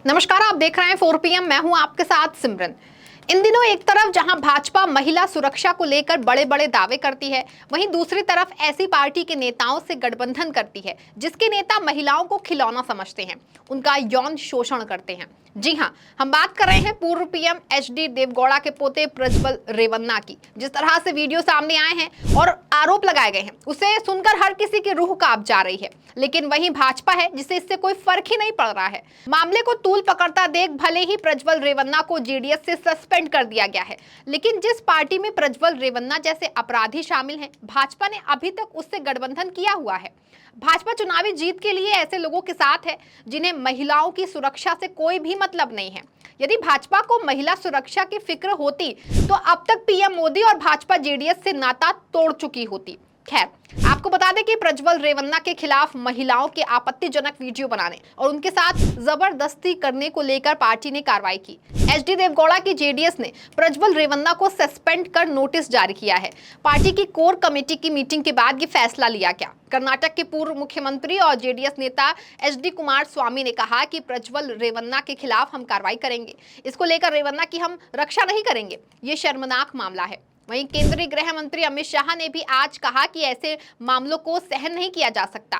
नमस्कार, आप देख रहे हैं 4 PM। मैं हूं आपके साथ सिमरन। इन दिनों एक तरफ जहां भाजपा महिला सुरक्षा को लेकर बड़े बड़े दावे करती है, वहीं दूसरी तरफ ऐसी पार्टी के नेताओं से गठबंधन करती है जिसके नेता महिलाओं को खिलौना समझते हैं, उनका यौन शोषण करते हैं। जी हां, हम बात कर रहे हैं पूर्व PM HD देवगौड़ा के पोते प्रज्वल रेवन्ना की। जिस तरह से वीडियो सामने आए हैं और आरोप लगाए गए हैं, उसे सुनकर हर किसी की रूह कांप जा रही है। लेकिन वहीं भाजपा है जिसे इससे कोई फर्क ही नहीं पड़ रहा है। मामले को तूल पकड़ता देख भले ही प्रज्वल रेवन्ना को JDS से सस्पेंड कर दिया गया है, लेकिन जिस पार्टी में प्रज्वल रेवन्ना जैसे अपराधी शामिल हैं, भाजपा ने अभी तक उससे गठबंधन किया हुआ है। भाजपा चुनावी जीत के लिए ऐसे लोगों के साथ है जिन्हें महिलाओं की सुरक्षा से कोई भी मतलब नहीं है। यदि भाजपा को महिला सुरक्षा की फिक्र होती तो अब तक PM मोदी और भाजपा JDS से नाता तोड़ चुकी होती। खैर, आपको बता दें कि प्रज्वल रेवन्ना के खिलाफ महिलाओं के आपत्तिजनक वीडियो बनाने और उनके साथ जबरदस्ती करने को लेकर पार्टी ने कार्रवाई की। HD देवगौड़ा की JDS ने प्रज्वल रेवन्ना को सस्पेंड कर नोटिस जारी किया है। पार्टी की कोर कमेटी की मीटिंग के बाद ये फैसला लिया गया। कर्नाटक के पूर्व मुख्यमंत्री और JDS नेता HD कुमारस्वामी ने कहा कि प्रज्वल रेवन्ना के खिलाफ हम कार्रवाई करेंगे। इसको लेकर रेवन्ना की हम रक्षा नहीं करेंगे, ये शर्मनाक मामला है। वहीं केंद्रीय गृह मंत्री अमित शाह ने भी आज कहा कि ऐसे मामलों को सहन नहीं किया जा सकता।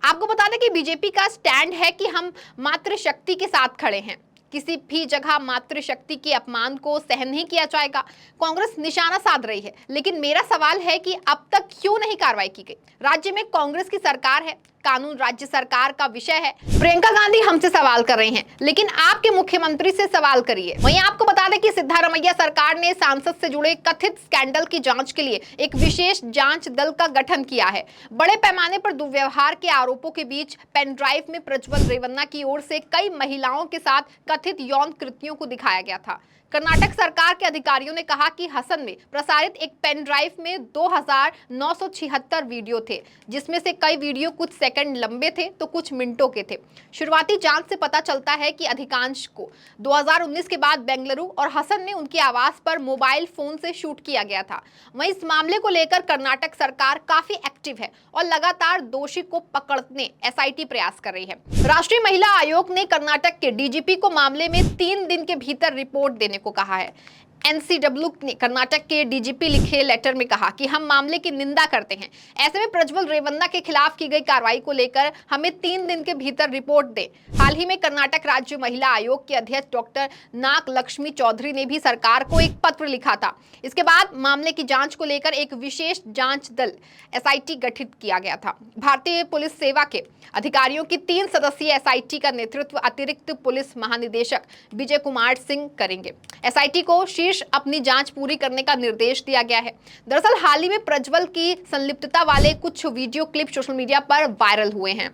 आपको बता दें कि बीजेपी का स्टैंड है कि हम मातृशक्ति के साथ खड़े हैं, किसी भी जगह मातृशक्ति के अपमान को सहन नहीं किया जाएगा। कांग्रेस निशाना साध रही है, लेकिन मेरा सवाल है कि अब तक क्यों नहीं कार्रवाई की गई। राज्य में कांग्रेस की सरकार है, कानून राज्य सरकार का विषय है। प्रियंका गांधी हमसे सवाल कर रही हैं, लेकिन आपके मुख्यमंत्री से सवाल करिए। वहीं आपको बता दें कि सिद्धारमैया सरकार ने सांसद से जुड़े कथित स्कैंडल की जांच के लिए एक विशेष जांच दल का गठन किया है। बड़े पैमाने पर दुर्व्यवहार के आरोपों के बीच पेन ड्राइव में प्रज्वल रेवन्ना की ओर से कई महिलाओं के साथ कथित यौन कृत्यों को दिखाया गया था। कर्नाटक सरकार के अधिकारियों ने कहा कि हसन में प्रसारित एक पेन ड्राइव में 2976 वीडियो थे, जिसमें से कई वीडियो कुछ सेकंड लंबे थे तो कुछ मिनटों के थे। शुरुआती जांच से पता चलता है कि अधिकांश को 2019 के बाद बेंगलुरु और हसन ने उनके आवास पर मोबाइल फोन से शूट किया गया था। वहीं इस मामले को लेकर कर्नाटक सरकार काफी एक्टिव है और लगातार दोषी को पकड़ने SIT प्रयास कर रही है। राष्ट्रीय महिला आयोग ने कर्नाटक के DGP को मामले में 3 दिन के भीतर रिपोर्ट देने को कहा है। NCW ने कर्नाटक के DGP लिखे लेटर में कहा कि हम मामले की निंदा करते हैं। ऐसे में प्रज्वल रेवन्ना के खिलाफ की गई कार्रवाई को लेकर हमें 3 दिन के भीतर रिपोर्ट दें। हाल ही में कर्नाटक राज्य महिला आयोग के अध्यक्ष डॉक्टर नाग लक्ष्मी चौधरी ने भी सरकार को एक पत्र लिखा था। इसके बाद मामले की जांच को लेकर एक विशेष जांच दल SIT गठित किया गया था। भारतीय पुलिस सेवा के अधिकारियों की 3 सदस्यीय SIT का नेतृत्व अतिरिक्त पुलिस महानिदेशक विजय कुमार सिंह करेंगे। SIT को अपनी जांच पूरी करने का निर्देश दिया गया है। दरअसल हाल ही में प्रज्वल की संलिप्तता वाले कुछ वीडियो क्लिप सोशल मीडिया पर वायरल हुए हैं।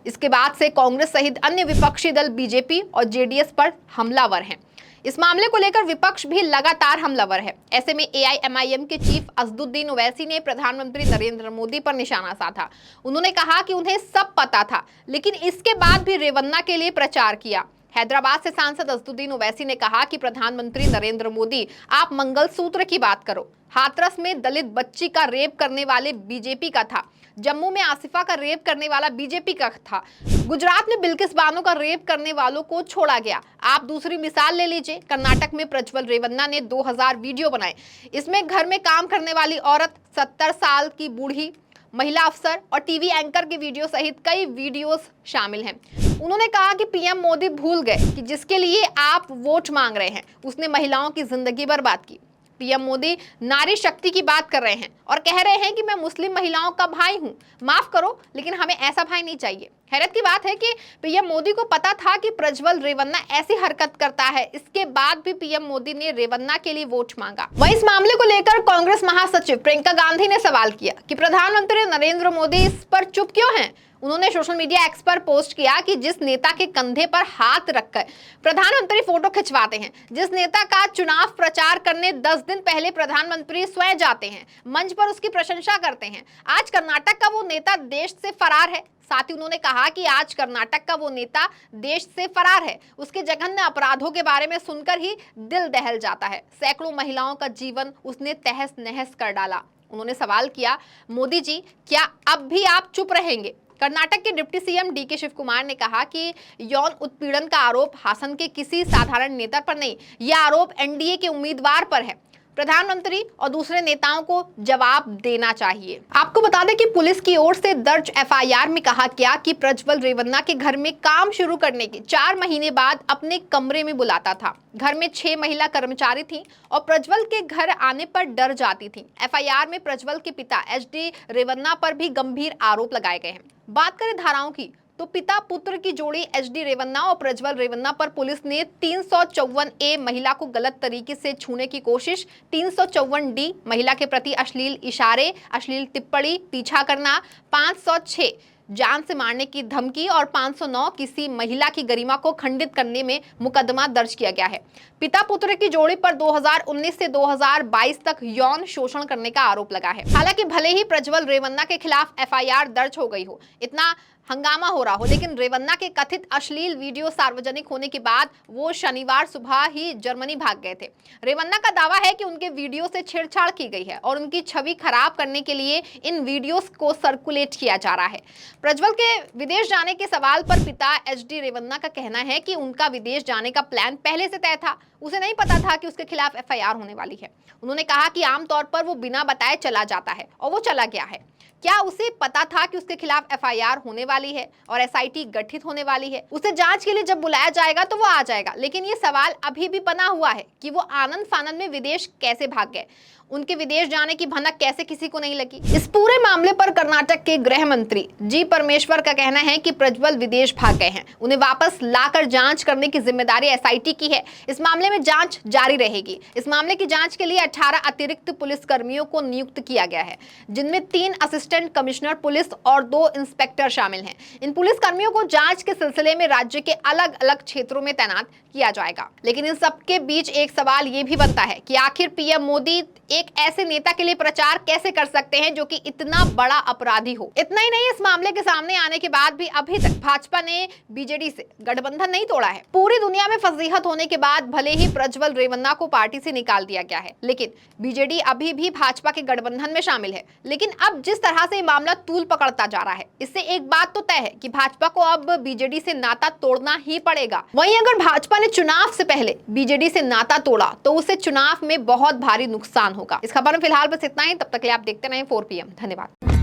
इसके बाद से कांग्रेस सहित अन्य विपक्षी दल BJP और JDS पर हमलावर हैं। इस मामले को लेकर विपक्ष भी लगातार हमलावर है। ऐसे में AIMIM के चीफ असदुद्दीन ओवैसी ने प्रधानमंत्री नरेंद्र मोदी पर निशाना साधा। उन्होंने कहा कि उन्हें सब पता था, लेकिन इसके बाद भी रेवन्ना के लिए प्रचार किया। हैदराबाद से सांसद असदुद्दीन ओवैसी ने कहा कि प्रधानमंत्री नरेंद्र मोदी, आप मंगलसूत्र की बात करो। हाथरस में दलित बच्ची का रेप करने वाले BJP का था। जम्मू में आसिफा का रेप करने वाला BJP का था। गुजरात में बिल्किस बानो का रेप करने वालों को छोड़ा गया। आप दूसरी मिसाल ले लीजिए, कर्नाटक में प्रज्वल रेवन्ना ने 2000 वीडियो बनाए। इसमें घर में काम करने वाली औरत, 70 साल की बूढ़ी, महिला अफसर और टीवी एंकर के वीडियो सहित कई वीडियोस शामिल हैं। उन्होंने कहा कि PM मोदी भूल गए कि जिसके लिए आप वोट मांग रहे हैं, उसने महिलाओं की जिंदगी बर्बाद की। PM मोदी नारी शक्ति की बात कर रहे हैं और कह रहे हैं कि मैं मुस्लिम महिलाओं का भाई हूं। माफ करो, लेकिन हमें ऐसा भाई नहीं चाहिए। हैरत की बात है कि PM मोदी को पता था कि प्रज्वल रेवन्ना ऐसी हरकत करता है, इसके बाद भी PM मोदी ने रेवन्ना के लिए वोट मांगा। वहीं इस मामले को लेकर कांग्रेस महासचिव प्रियंका गांधी ने सवाल किया कि प्रधानमंत्री नरेंद्र मोदी इस पर चुप क्यों हैं। उन्होंने सोशल मीडिया एक्स पर पोस्ट किया कि जिस नेता के कंधे पर हाथ रखकर प्रधानमंत्री फोटो खिंचवाते हैं, जिस नेता का चुनाव प्रचार करने 10 दिन पहले प्रधानमंत्री स्वयं जाते हैं, मंच पर उसकी प्रशंसा करते हैं, आज कर्नाटक का वो नेता देश से फरार है। साथ ही उन्होंने कहा कि आज कर्नाटक का वो नेता देश से फरार है। उसके जघन्य अपराधों के बारे में सुनकर ही दिल दहल जाता है। सैकड़ों महिलाओं का जीवन उसने तहस नहस कर डाला। उन्होंने सवाल किया, मोदी जी, क्या अब भी आप चुप रहेंगे? कर्नाटक के deputy CM DK Shivakumar ने कहा कि यौन उत्पीड़न का आरोप हासन के किसी साधारण नेता पर नहीं, यह आरोप एनडीए के उम्मीदवार पर है। प्रधानमंत्री और दूसरे नेताओं को जवाब देना चाहिए। आपको बता दें कि पुलिस की ओर से दर्ज एफआईआर में कहा गया कि प्रज्वल रेवन्ना के घर में काम शुरू करने के 4 महीने बाद अपने कमरे में बुलाता था। घर में 6 महिला कर्मचारी थीं और प्रज्वल के घर आने पर डर जाती थीं। एफआईआर में प्रज्वल के पिता एचडी रेवन्ना पर भी गंभीर आरोप लगाए गए हैं। बात करें धाराओं की, तो पिता पुत्र की जोड़ी एचडी रेवन्ना और प्रज्वल रेवन्ना पर पुलिस ने 354A महिला को गलत तरीके से छूने की कोशिश, 354D महिला के प्रति अश्लील इशारे, अश्लील टिप्पणी, पीछा करना, 506 जान से मारने की धमकी और 509 किसी महिला की गरिमा को खंडित करने में मुकदमा दर्ज किया गया है। पिता पुत्र की जोड़ी पर 2019 से 2022 तक यौन शोषण करने का आरोप लगा है। हालांकि भले ही प्रज्वल रेवन्ना के खिलाफ एफआईआर दर्ज हो गई हो, इतना हंगामा हो रहा हो, लेकिन रेवन्ना के कथित अश्लील वीडियो सार्वजनिक होने के बाद वो शनिवार सुबह ही जर्मनी भाग गए थे। रेवन्ना का दावा है कि उनके वीडियो से छेड़छाड़ की गई है और उनकी छवि खराब करने के लिए इन वीडियोस को सर्कुलेट किया जा रहा है। प्रज्वल के विदेश जाने के सवाल पर पिता एचडी रेवन्ना का कहना है कि उनका विदेश जाने का प्लान पहले से तय था, उसे नहीं पता था कि उसके खिलाफ एफआईआर होने वाली है। उन्होंने कहा कि आमतौर पर वो बिना बताए चला जाता है और वो चला गया है। क्या उसे पता था कि उसके खिलाफ एफआईआर होने वाली है और एसआईटी गठित होने वाली है? उसे जांच के लिए जब बुलाया जाएगा तो वो आ जाएगा, लेकिन ये सवाल अभी भी बना हुआ है कि वो आनंद फानंद में विदेश कैसे भाग गए, उनके विदेश जाने की भनक कैसे किसी को नहीं लगी। इस पूरे मामले पर कर्नाटक के गृह मंत्री जी परमेश्वर का कहना है कि प्रज्वल विदेश भाग गए हैं, उन्हें वापस लाकर जांच करने की जिम्मेदारी एसआईटी की है। इस मामले में जांच जारी रहेगी। इस मामले की जांच के लिए 18 अतिरिक्त पुलिस कर्मियों को नियुक्त किया गया है, जिनमें 3 असिस्टेंट कमिश्नर पुलिस और 2 इंस्पेक्टर शामिल हैं। इन पुलिस कर्मियों को जांच के सिलसिले में राज्य के अलग अलग क्षेत्रों में तैनात किया जाएगा। लेकिन इन सबके बीच एक सवाल ये भी बनता है कि आखिर पीएम मोदी एक ऐसे नेता के लिए प्रचार कैसे कर सकते हैं जो कि इतना बड़ा अपराधी हो। इतना ही नहीं, इस मामले के सामने आने के बाद भी अभी तक भाजपा ने बीजेडी से गठबंधन नहीं तोड़ा है। पूरी दुनिया में फजीहत होने के बाद भले ही प्रज्वल रेवन्ना को पार्टी से निकाल दिया गया है, लेकिन बीजेडी अभी भी भाजपा के गठबंधन में शामिल है। लेकिन अब जिस तरह से मामला तूल पकड़ता जा रहा है, इससे एक बात तो तय है कि भाजपा को अब बीजेडी से नाता तोड़ना ही पड़ेगा। वहीं अगर भाजपा ने चुनाव से पहले बीजेडी से नाता तोड़ा तो उसे चुनाव में बहुत भारी नुकसान होगा। इस खबर में फिलहाल बस इतना ही। तब तक के लिए आप देखते रहें 4PM। धन्यवाद।